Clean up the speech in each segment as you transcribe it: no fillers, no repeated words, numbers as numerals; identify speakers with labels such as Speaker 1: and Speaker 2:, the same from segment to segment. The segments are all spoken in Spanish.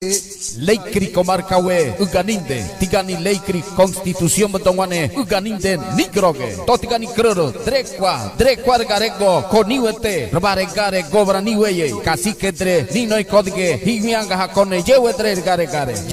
Speaker 1: Ley cri comarca we uganinde tigani lei cri constitución betongwane uganinde nigroge to tigani kroro drekwa garego koniwete rabaregare gobraniweye cacique dre nino y codige himianga hakone yewetre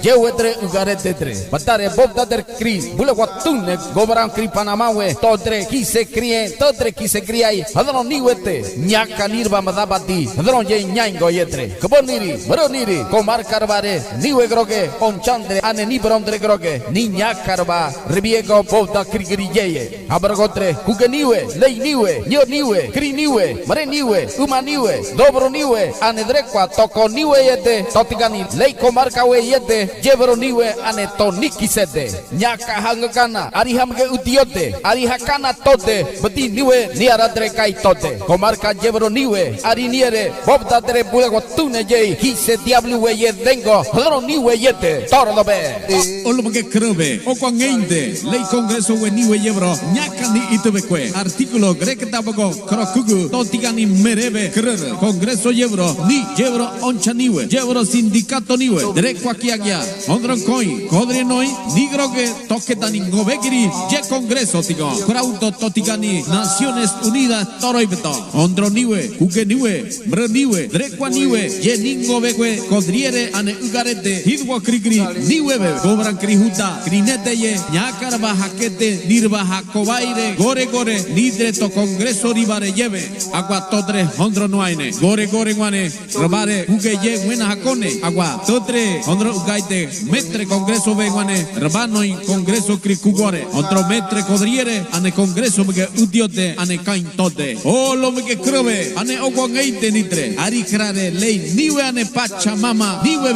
Speaker 1: yewetre ugaretetre batare bobda der cri bulewatune gobran cri panamawe todre kise kriai hadron niwete nyaka nirba madabati hadron ye nyango yetre koboniri maroniri comarca niwe groge onchandre ane ni brondre groge niña karba ribiego bovda krigriye abragotre kugeniwe leiniwe niwe kriniwe mareniwe umaniwe dobro niwe ane drekwa toko niwe yete totigani lei comarca we yete jebro niwe ane toniki sede nyaka hangakana arihamge utiote arihakana tote beti niwe niara drekai tote comarca jebro niwe ariniere bovda dre bulego tune je hise diablo we yedengo hadron niwe yete tordo be
Speaker 2: olumge krove o kwangende lei congreso we niwe yebro nyakani itubekwe artículo grektabago krokugu totigani merebe krere congreso yebro ni yebro oncha niwe yebro sindicato niwe drekwa kiagia ondron koi kodre noi nigroge toketani ngobekiri ye congreso tigo krauto totigani Naciones Unidas toroibeto ondron niwe kuge niwe mre niwe drekwa niwe ye ningobekwe kodriere ane ugarete hidwa krigri niwebe gobran krihuta krinete ye nyakarba hakete nirba hakobaire gore nidre to congreso ribare yebe agua todre hondro noaine gore guane robare uge ye buena hakone agua todre hondro ugaite metre congreso beguane rabano in congreso krikugore otro metre kodriere ane congreso mege udiote ane kain tode o lo mege krobe ane ogwangeite nitre ari krare lei niwe ane pachamama niwe